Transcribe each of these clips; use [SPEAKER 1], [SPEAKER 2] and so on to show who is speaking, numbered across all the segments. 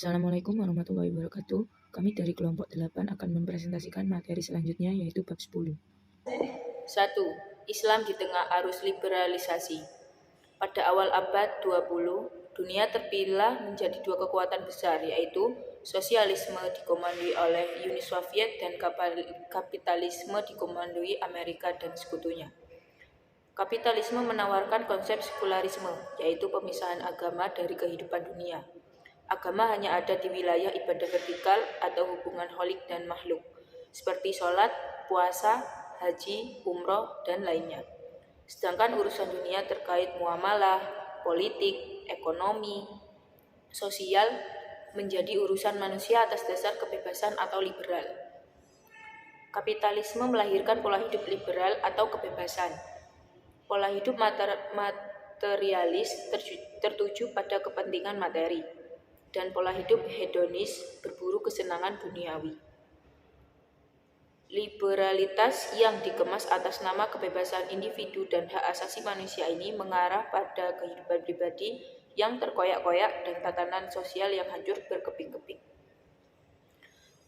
[SPEAKER 1] Assalamualaikum warahmatullahi wabarakatuh. Kami dari kelompok 8 akan mempresentasikan materi selanjutnya yaitu bab 10.
[SPEAKER 2] 1. Islam di tengah arus liberalisasi. Pada awal abad 20, dunia terpilah menjadi dua kekuatan besar, yaitu sosialisme dikomandoi oleh Uni Soviet dan kapitalisme dikomandoi Amerika dan sekutunya. Kapitalisme menawarkan konsep sekularisme, yaitu pemisahan agama dari kehidupan dunia. Agama hanya ada di wilayah ibadah vertikal atau hubungan holik dan makhluk, seperti sholat, puasa, haji, umroh, dan lainnya. Sedangkan urusan dunia terkait muamalah, politik, ekonomi, sosial menjadi urusan manusia atas dasar kebebasan atau liberal. Kapitalisme melahirkan pola hidup liberal atau kebebasan. Pola hidup materialis tertuju pada kepentingan materi, dan pola hidup hedonis berburu kesenangan duniawi. Liberalitas yang dikemas atas nama kebebasan individu dan hak asasi manusia ini mengarah pada kehidupan pribadi yang terkoyak-koyak dan tatanan sosial yang hancur berkeping-keping.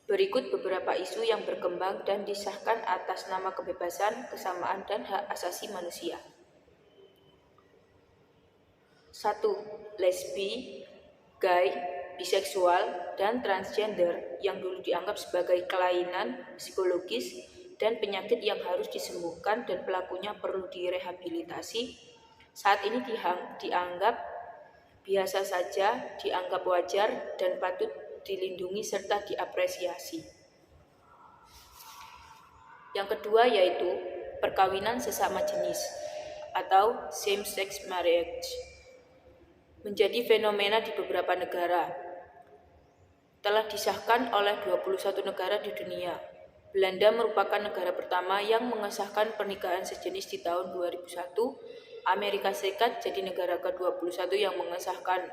[SPEAKER 2] Berikut beberapa isu yang berkembang dan disahkan atas nama kebebasan, kesamaan, dan hak asasi manusia. 1. Lesbi, gay, biseksual, dan transgender yang dulu dianggap sebagai kelainan psikologis dan penyakit yang harus disembuhkan dan pelakunya perlu direhabilitasi, saat ini dianggap biasa saja, dianggap wajar, dan patut dilindungi serta diapresiasi. Yang kedua yaitu perkawinan sesama jenis atau same-sex marriage. Menjadi fenomena di beberapa negara. Telah disahkan oleh 21 negara di dunia. Belanda merupakan negara pertama yang mengesahkan pernikahan sejenis di tahun 2001. Amerika Serikat jadi negara ke-21 yang mengesahkan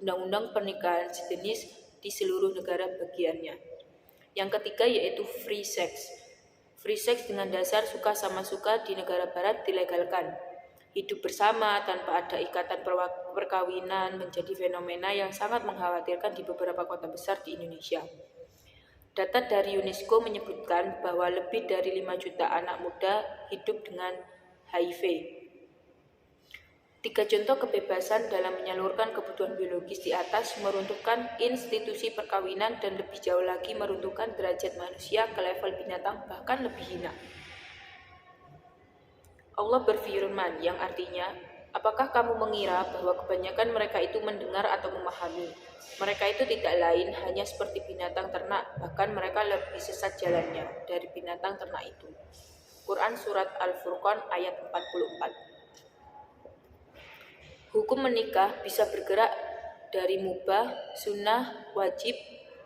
[SPEAKER 2] undang-undang pernikahan sejenis di seluruh negara bagiannya. Yang ketiga yaitu free sex. Free sex dengan dasar suka sama suka di negara barat dilegalkan. Hidup bersama tanpa ada ikatan perkawinan menjadi fenomena yang sangat mengkhawatirkan di beberapa kota besar di Indonesia. Data dari UNESCO menyebutkan bahwa lebih dari 5 juta anak muda hidup dengan HIV. 3 contoh kebebasan dalam menyalurkan kebutuhan biologis di atas meruntuhkan institusi perkawinan dan lebih jauh lagi meruntuhkan derajat manusia ke level binatang bahkan lebih hina. Allah berfirman yang artinya, apakah kamu mengira bahwa kebanyakan mereka itu mendengar atau memahami? Mereka itu tidak lain hanya seperti binatang ternak, bahkan mereka lebih sesat jalannya dari binatang ternak itu. Quran Surat Al-Furqan ayat 44. Hukum menikah bisa bergerak dari mubah, sunnah, wajib,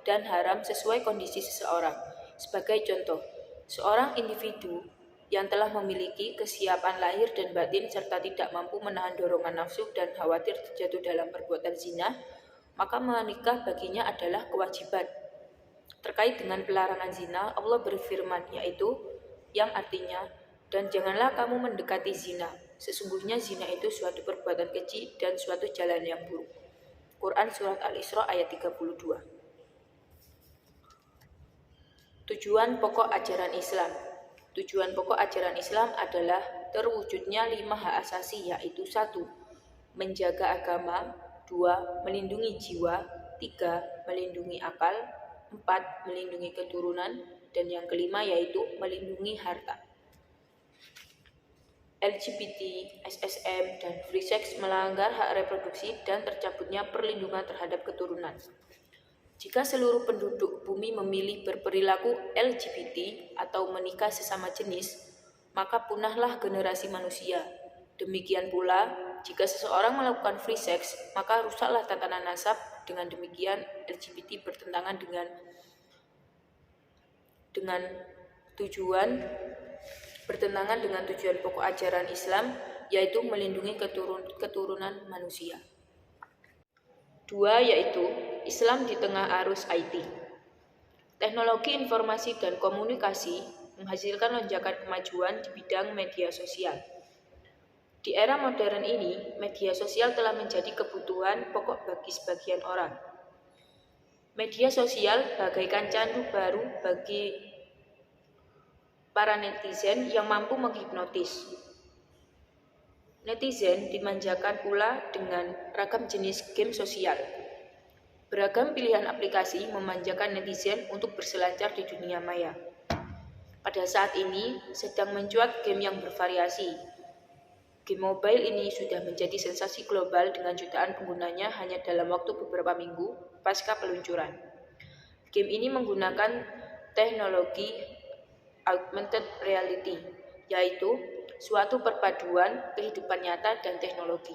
[SPEAKER 2] dan haram sesuai kondisi seseorang. Sebagai contoh, seorang individu yang telah memiliki kesiapan lahir dan batin serta tidak mampu menahan dorongan nafsu dan khawatir terjatuh dalam perbuatan zina, maka menikah baginya adalah kewajiban. Terkait dengan pelarangan zina, Allah berfirman yaitu yang artinya, dan janganlah kamu mendekati zina. Sesungguhnya zina itu suatu perbuatan keji dan suatu jalan yang buruk. Quran Surat Al-Isra ayat 32. Tujuan pokok ajaran Islam. Tujuan pokok ajaran Islam adalah terwujudnya 5 hak asasi yaitu 1. Menjaga agama, 2. Melindungi jiwa, 3. Melindungi akal, 4. Melindungi keturunan, dan yang kelima yaitu melindungi harta. LGBT, SSM, dan free sex melanggar hak reproduksi dan tercabutnya perlindungan terhadap keturunan. Jika seluruh penduduk bumi memilih berperilaku LGBT atau menikah sesama jenis, maka punahlah generasi manusia. Demikian pula, jika seseorang melakukan free sex, maka rusaklah tatanan nasab. Dengan demikian, LGBT bertentangan dengan tujuan pokok ajaran Islam, yaitu melindungi keturunan manusia. 2 yaitu Islam di tengah arus IT. Teknologi informasi dan komunikasi menghasilkan lonjakan kemajuan di bidang media sosial. Di era modern ini, media sosial telah menjadi kebutuhan pokok bagi sebagian orang. Media sosial bagaikan candu baru bagi para netizen yang mampu menghipnotis. Netizen dimanjakan pula dengan ragam jenis game sosial. Beragam pilihan aplikasi memanjakan netizen untuk berselancar di dunia maya. Pada saat ini sedang mencuat game yang bervariasi. Game mobile ini sudah menjadi sensasi global dengan jutaan penggunanya hanya dalam waktu beberapa minggu pasca peluncuran. Game ini menggunakan teknologi augmented reality, yaitu suatu perpaduan kehidupan nyata dan teknologi.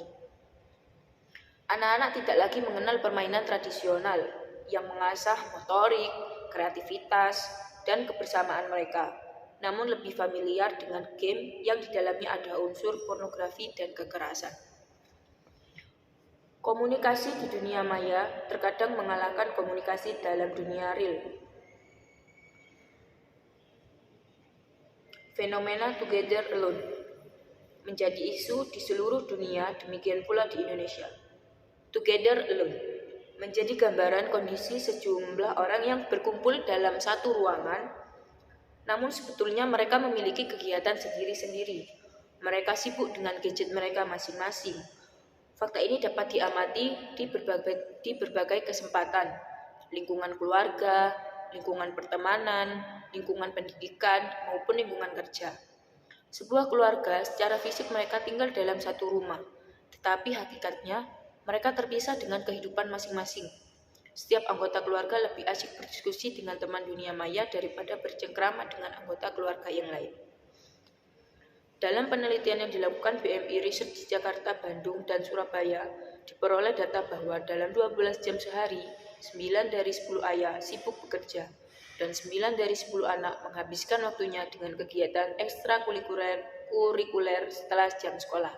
[SPEAKER 2] Anak-anak tidak lagi mengenal permainan tradisional yang mengasah motorik, kreativitas, dan kebersamaan mereka, namun lebih familiar dengan game yang di dalamnya ada unsur pornografi dan kekerasan. Komunikasi di dunia maya terkadang mengalahkan komunikasi dalam dunia real. Fenomena together alone menjadi isu di seluruh dunia, demikian pula di Indonesia. Together alone menjadi gambaran kondisi sejumlah orang yang berkumpul dalam satu ruangan, namun sebetulnya mereka memiliki kegiatan sendiri-sendiri. Mereka sibuk dengan gadget mereka masing-masing. Fakta ini dapat diamati di berbagai kesempatan, lingkungan keluarga, lingkungan pertemanan, lingkungan pendidikan, maupun lingkungan kerja. Sebuah keluarga secara fisik mereka tinggal dalam satu rumah, tetapi hakikatnya mereka terpisah dengan kehidupan masing-masing. Setiap anggota keluarga lebih asyik berdiskusi dengan teman dunia maya daripada bercengkrama dengan anggota keluarga yang lain. Dalam penelitian yang dilakukan BMI Research di Jakarta, Bandung, dan Surabaya, diperoleh data bahwa dalam 12 jam sehari, 9 dari 10 ayah sibuk bekerja, dan 9 dari 10 anak menghabiskan waktunya dengan kegiatan ekstrakurikuler setelah jam sekolah.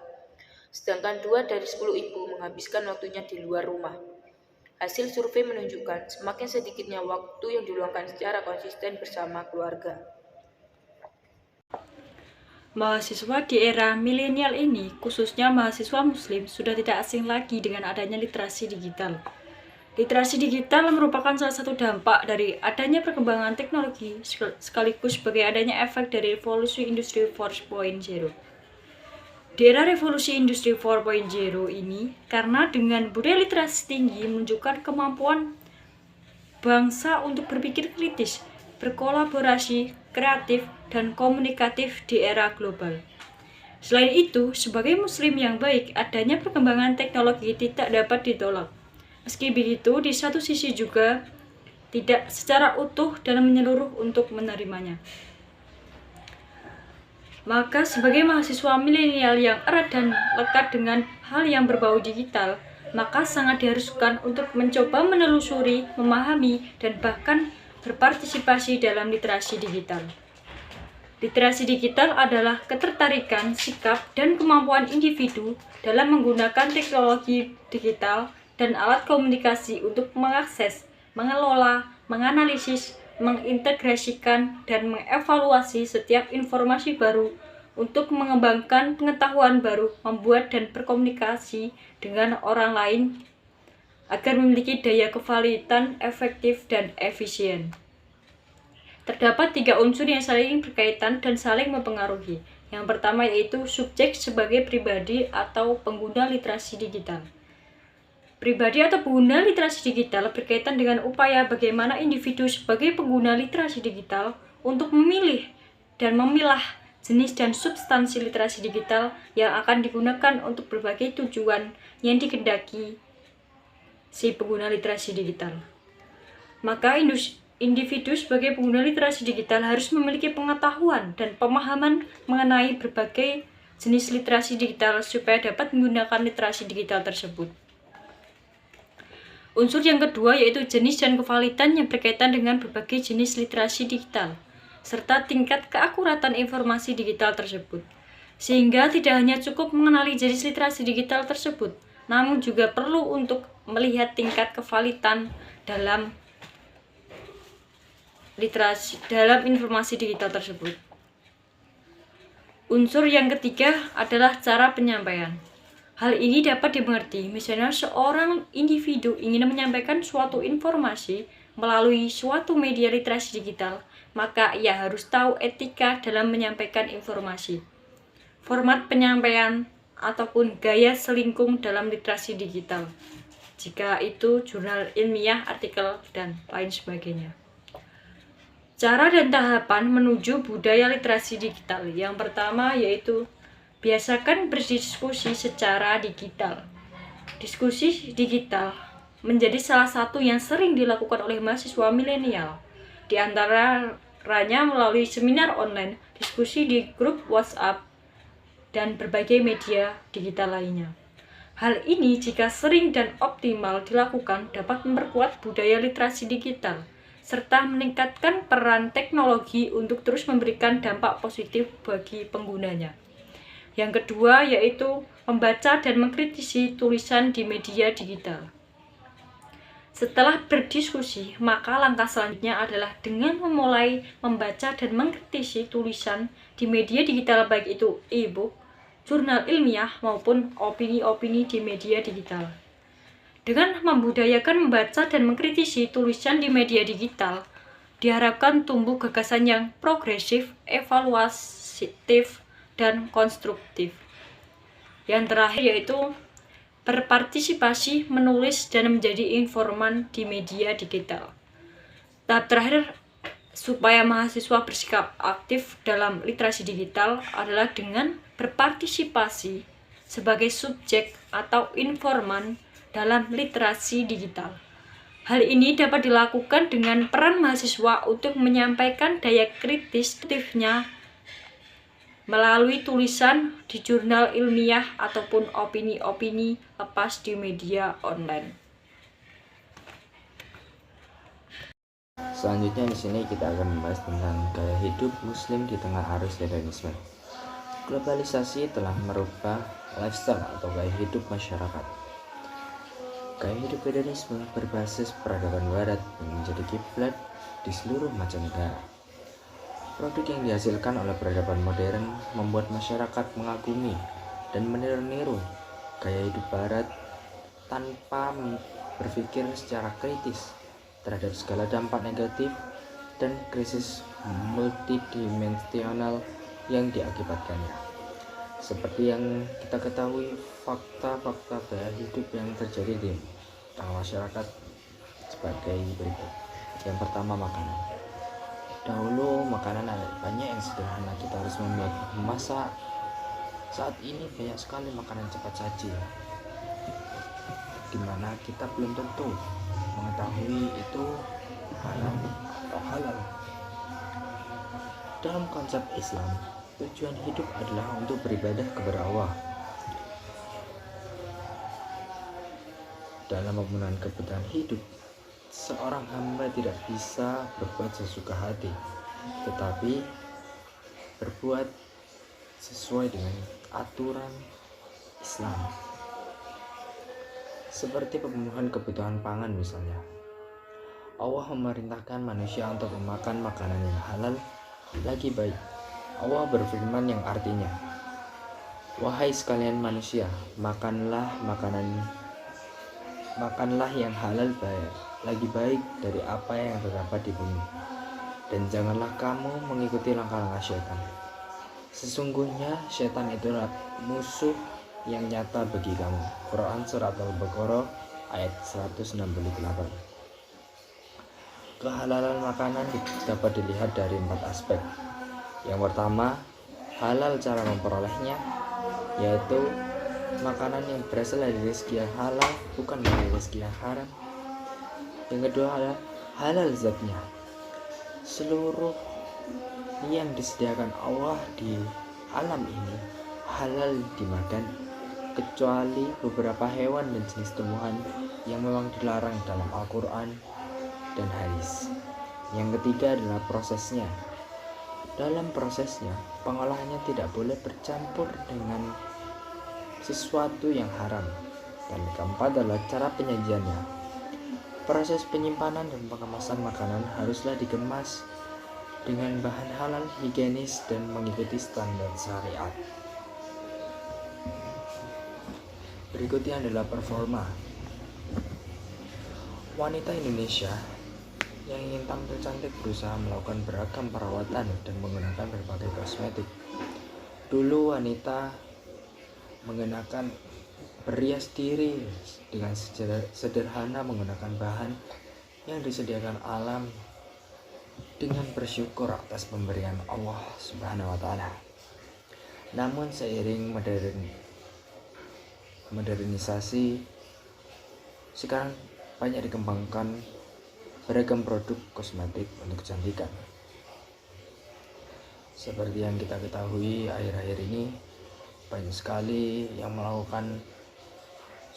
[SPEAKER 2] Sedangkan 2 dari 10 ibu menghabiskan waktunya di luar rumah. Hasil survei menunjukkan semakin sedikitnya waktu yang diluangkan secara konsisten bersama keluarga.
[SPEAKER 3] Mahasiswa di era milenial ini, khususnya mahasiswa muslim, sudah tidak asing lagi dengan adanya literasi digital. Literasi digital merupakan salah satu dampak dari adanya perkembangan teknologi sekaligus sebagai adanya efek dari revolusi industri 4.0. Di era revolusi industri 4.0 ini, karena dengan budaya literasi tinggi menunjukkan kemampuan bangsa untuk berpikir kritis, berkolaborasi, kreatif, dan komunikatif di era global. Selain itu, sebagai muslim yang baik, adanya perkembangan teknologi tidak dapat ditolak. Meski begitu, di satu sisi juga tidak secara utuh dan menyeluruh untuk menerimanya. Maka sebagai mahasiswa milenial yang erat dan lekat dengan hal yang berbau digital, maka sangat diharuskan untuk mencoba menelusuri, memahami, dan bahkan berpartisipasi dalam literasi digital. Literasi digital adalah ketertarikan, sikap, dan kemampuan individu dalam menggunakan teknologi digital dan alat komunikasi untuk mengakses, mengelola, menganalisis, mengintegrasikan, dan mengevaluasi setiap informasi baru untuk mengembangkan pengetahuan baru, membuat dan berkomunikasi dengan orang lain agar memiliki daya kevalitan, efektif, dan efisien. Terdapat 3 unsur yang saling berkaitan dan saling mempengaruhi. Yang pertama yaitu subjek sebagai pribadi atau pengguna literasi digital. Pribadi atau pengguna literasi digital berkaitan dengan upaya bagaimana individu sebagai pengguna literasi digital untuk memilih dan memilah jenis dan substansi literasi digital yang akan digunakan untuk berbagai tujuan yang dikehendaki si pengguna literasi digital. Maka individu sebagai pengguna literasi digital harus memiliki pengetahuan dan pemahaman mengenai berbagai jenis literasi digital supaya dapat menggunakan literasi digital tersebut. Unsur yang kedua yaitu jenis dan kevalitan yang berkaitan dengan berbagai jenis literasi digital, serta tingkat keakuratan informasi digital tersebut. Sehingga tidak hanya cukup mengenali jenis literasi digital tersebut, namun juga perlu untuk melihat tingkat kevalitan dalam informasi digital tersebut. Unsur yang ketiga adalah cara penyampaian. Hal ini dapat dimengerti misalnya seorang individu ingin menyampaikan suatu informasi melalui suatu media literasi digital, maka ia harus tahu etika dalam menyampaikan informasi, format penyampaian, ataupun gaya selingkung dalam literasi digital. Jika itu jurnal ilmiah, artikel, dan lain sebagainya. Cara dan tahapan menuju budaya literasi digital. Yang pertama yaitu biasakan berdiskusi secara digital. Diskusi digital menjadi salah satu yang sering dilakukan oleh mahasiswa milenial. Di antaranya melalui seminar online, diskusi di grup WhatsApp, dan berbagai media digital lainnya. Hal ini jika sering dan optimal dilakukan dapat memperkuat budaya literasi digital, serta meningkatkan peran teknologi untuk terus memberikan dampak positif bagi penggunanya. Yang kedua yaitu membaca dan mengkritisi tulisan di media digital. Setelah berdiskusi, maka langkah selanjutnya adalah dengan memulai membaca dan mengkritisi tulisan di media digital, baik itu e-book, jurnal ilmiah, maupun opini-opini di media digital. Dengan membudayakan membaca dan mengkritisi tulisan di media digital, diharapkan tumbuh gagasan yang progresif, evaluatif, dan konstruktif. Yang terakhir yaitu berpartisipasi, menulis, dan menjadi informan di media digital. Tahap terakhir supaya mahasiswa bersikap aktif dalam literasi digital adalah dengan berpartisipasi sebagai subjek atau informan dalam literasi digital. Hal ini dapat dilakukan dengan peran mahasiswa untuk menyampaikan daya kritis aktifnya melalui tulisan di jurnal ilmiah ataupun opini-opini lepas di media online.
[SPEAKER 4] Selanjutnya di sini kita akan membahas tentang gaya hidup Muslim di tengah arus hedonisme. Globalisasi telah merubah lifestyle atau gaya hidup masyarakat. Gaya hidup hedonisme berbasis peradaban Barat yang menjadi kiblat di seluruh mancanegara. Produk yang dihasilkan oleh peradaban modern membuat masyarakat mengagumi dan meniru-niru gaya hidup Barat tanpa berpikir secara kritis terhadap segala dampak negatif dan krisis multidimensional yang diakibatkannya. Seperti yang kita ketahui, fakta-fakta gaya hidup yang terjadi di tengah masyarakat sebagai berikut. Yang pertama, makanan. Dahulu makanan banyak yang sederhana, kita harus memasak. Saat ini banyak sekali makanan cepat saji, dimana kita belum tentu mengetahui itu haram atau halal. Dalam konsep Islam, tujuan hidup adalah untuk beribadah kepada Allah. Dalam memenuhi kebutuhan hidup, seorang hamba tidak bisa berbuat sesuka hati, tetapi berbuat sesuai dengan aturan Islam. Seperti pemenuhan kebutuhan pangan misalnya. Allah memerintahkan manusia untuk memakan makanan yang halal lagi baik. Allah berfirman yang artinya, "Wahai sekalian manusia, makanlah yang halal lagi baik dari apa yang terdapat di bumi, dan janganlah kamu mengikuti langkah-langkah syaitan. Sesungguhnya syaitan itulah musuh yang nyata bagi kamu." Quran Surat Al-Baqarah ayat 168. Kehalalan makanan dapat dilihat dari 4 aspek. Yang pertama, halal cara memperolehnya, yaitu makanan yang berasal dari rezeki yang halal, bukan dari rezeki yang haram. Yang kedua adalah halal zatnya. Seluruh yang disediakan Allah di alam ini halal dimakan, kecuali beberapa hewan dan jenis tumbuhan yang memang dilarang dalam Al-Quran dan hadis. Yang ketiga adalah prosesnya. Dalam prosesnya, pengolahannya tidak boleh bercampur dengan sesuatu yang haram. Dan keempat adalah cara penyajiannya. Proses penyimpanan dan pengemasan makanan haruslah dikemas dengan bahan halal, higienis, dan mengikuti standar syariat. Berikutnya adalah performa. Wanita Indonesia yang ingin tampil cantik berusaha melakukan beragam perawatan dan menggunakan berbagai kosmetik. Dulu wanita mengenakan berias diri dengan sederhana menggunakan bahan yang disediakan alam dengan bersyukur atas pemberian Allah Subhanahu wa taala. Namun seiring modernisasi, sekarang banyak dikembangkan beragam produk kosmetik untuk kecantikan. Seperti yang kita ketahui, akhir-akhir ini banyak sekali yang melakukan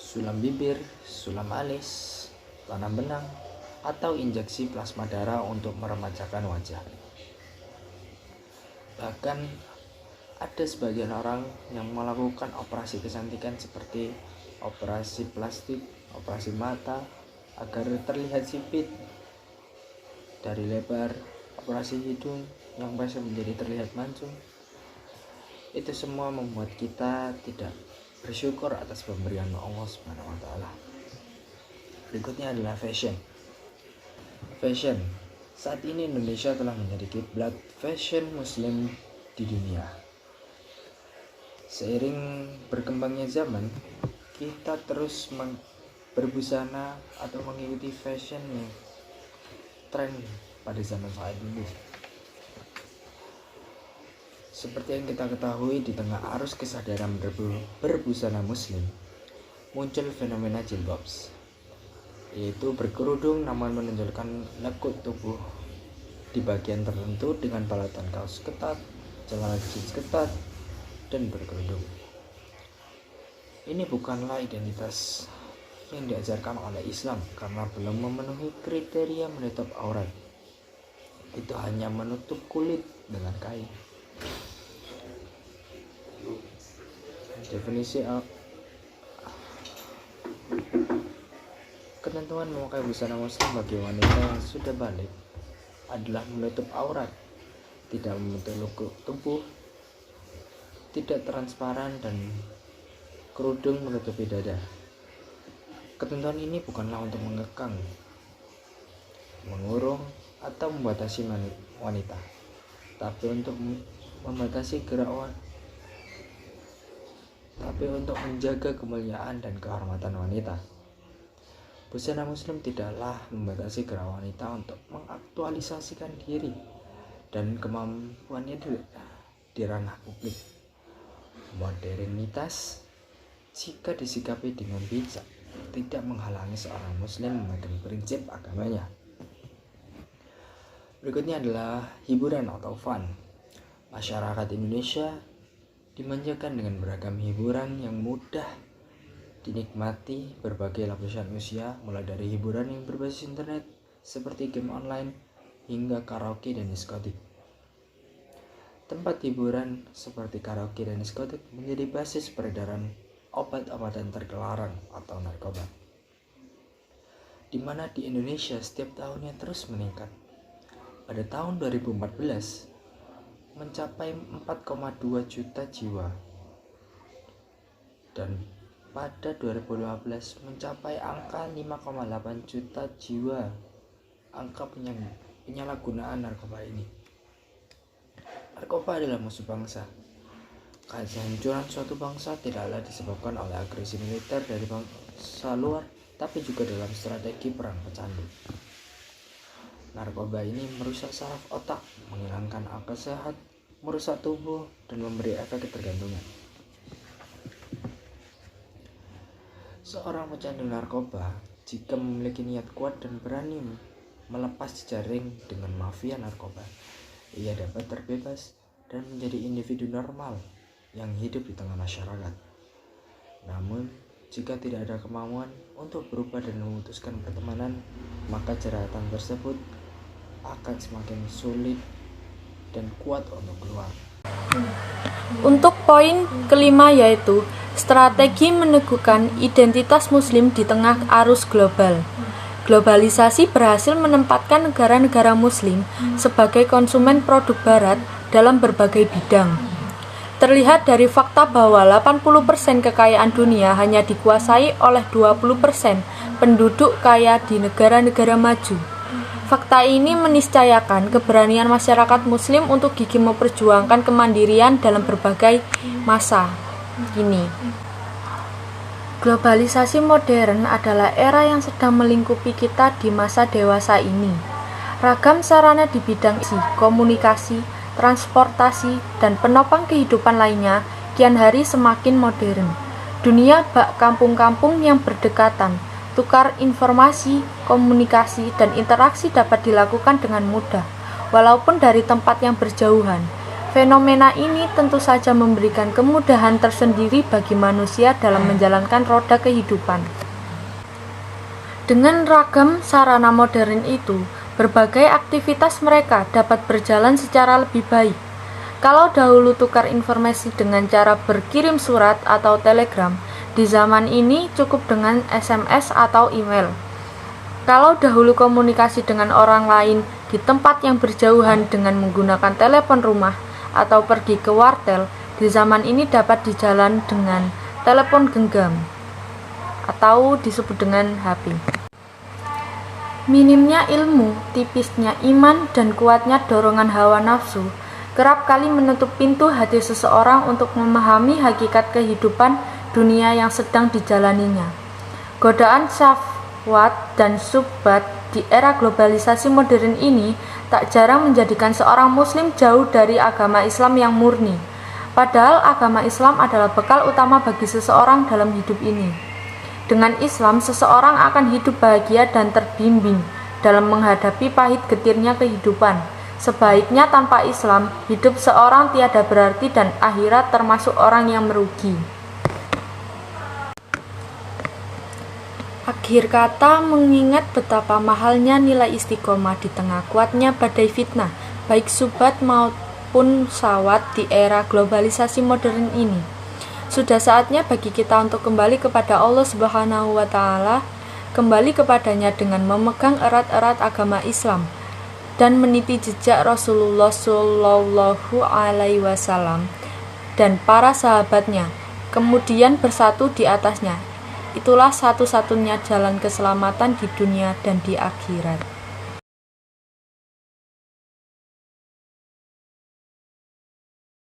[SPEAKER 4] sulam bibir, sulam alis, tanam benang, atau injeksi plasma darah untuk meremajakan wajah. Bahkan ada sebagian orang yang melakukan operasi kecantikan seperti operasi plastik, operasi mata agar terlihat sipit dari lebar, operasi hidung yang biasa menjadi terlihat mancung. Itu semua membuat kita tidak bersyukur atas pemberian Allah Subhanahu wa taala. Berikutnya adalah fashion. Fashion. Saat ini Indonesia telah menjadi kiblat fashion muslim di dunia. Seiring berkembangnya zaman, kita terus berbusana atau mengikuti fashion yang tren pada zaman saat ini. Seperti yang kita ketahui, di tengah arus kesadaran berbusana muslim, muncul fenomena jilbabs, yaitu berkerudung namun menonjolkan lekuk tubuh di bagian tertentu dengan balatan kaos ketat, celana jeans ketat, dan berkerudung. Ini bukanlah identitas yang diajarkan oleh Islam karena belum memenuhi kriteria menutup aurat. Itu hanya menutup kulit dengan kain. Definisi ketentuan memakai busana muslim bagi wanita yang sudah balik adalah menutup aurat, tidak membentuk lekuk tubuh, tidak transparan, dan kerudung menutupi dada. Ketentuan ini bukanlah untuk mengekang, mengurung, atau membatasi wanita, tapi untuk membatasi tapi untuk menjaga kemuliaan dan kehormatan wanita. Busana muslim tidaklah membatasi gerak wanita untuk mengaktualisasikan diri dan kemampuannya di ranah publik. Modernitas, jika disikapi dengan bijak, tidak menghalangi seorang muslim memegang prinsip agamanya. Berikutnya adalah hiburan atau fun. Masyarakat Indonesia dimanjakan dengan beragam hiburan yang mudah dinikmati berbagai lapisan usia, mulai dari hiburan yang berbasis internet seperti game online hingga karaoke dan diskotik. Tempat hiburan seperti karaoke dan diskotik menjadi basis peredaran obat-obatan terlarang atau narkoba, di mana di Indonesia setiap tahunnya terus meningkat. Pada tahun 2014 mencapai 4,2 juta jiwa, dan pada 2015 mencapai angka 5,8 juta jiwa angka penyalahgunaan narkoba ini. Narkoba adalah musuh bangsa. Kehancuran suatu bangsa tidaklah disebabkan oleh agresi militer dari bangsa luar, tapi juga dalam strategi perang pecandu. Narkoba ini merusak saraf otak, menghilangkan akal sehat, merusak tubuh, dan memberi efek ketergantungan. Seorang pecandu narkoba, jika memiliki niat kuat dan berani melepas jejaring dengan mafia narkoba, ia dapat terbebas dan menjadi individu normal yang hidup di tengah masyarakat. Namun, jika tidak ada kemauan untuk berubah dan memutuskan pertemanan, maka jeratan tersebut akan semakin sulit dan kuat untuk keluar.
[SPEAKER 2] Untuk poin kelima yaitu strategi meneguhkan identitas muslim di tengah arus global. Globalisasi berhasil menempatkan negara-negara muslim sebagai konsumen produk barat dalam berbagai bidang. Terlihat dari fakta bahwa 80% kekayaan dunia hanya dikuasai oleh 20% penduduk kaya di negara-negara maju. Fakta ini meniscayakan keberanian masyarakat muslim untuk gigih memperjuangkan kemandirian dalam berbagai masa kini. Globalisasi modern adalah era yang sedang melingkupi kita di masa dewasa ini. Ragam sarana di bidang komunikasi, transportasi, dan penopang kehidupan lainnya kian hari semakin modern. Dunia bak kampung-kampung yang berdekatan, tukar informasi, komunikasi, dan interaksi dapat dilakukan dengan mudah, walaupun dari tempat yang berjauhan. Fenomena ini tentu saja memberikan kemudahan tersendiri bagi manusia dalam menjalankan roda kehidupan. Dengan ragam sarana modern itu, berbagai aktivitas mereka dapat berjalan secara lebih baik. Kalau dahulu tukar informasi dengan cara berkirim surat atau telegram, di zaman ini cukup dengan SMS atau email. Kalau dahulu komunikasi dengan orang lain di tempat yang berjauhan dengan menggunakan telepon rumah atau pergi ke wartel, di zaman ini dapat dijalan dengan telepon genggam atau disebut dengan HP. Minimnya ilmu, tipisnya iman, dan kuatnya dorongan hawa nafsu kerap kali menutup pintu hati seseorang untuk memahami hakikat kehidupan dunia yang sedang dijalaninya. Godaan syahwat dan syubhat di era globalisasi modern ini tak jarang menjadikan seorang muslim jauh dari agama Islam yang murni. Padahal agama Islam adalah bekal utama bagi seseorang dalam hidup ini. Dengan Islam, seseorang akan hidup bahagia dan terbimbing dalam menghadapi pahit getirnya kehidupan. Sebaiknya tanpa Islam, hidup seorang tiada berarti dan akhirat termasuk orang yang merugi. Akhir kata, mengingat betapa mahalnya nilai istiqomah di tengah kuatnya badai fitnah, baik syubhat maupun syahwat di era globalisasi modern ini. Sudah saatnya bagi kita untuk kembali kepada Allah Subhanahu wa Ta'ala, kembali kepadanya dengan memegang erat-erat agama Islam dan meniti jejak Rasulullah Shallallahu Alaihi Wasallam dan para sahabatnya, kemudian bersatu di atasnya. Itulah satu-satunya jalan keselamatan di dunia dan di akhirat.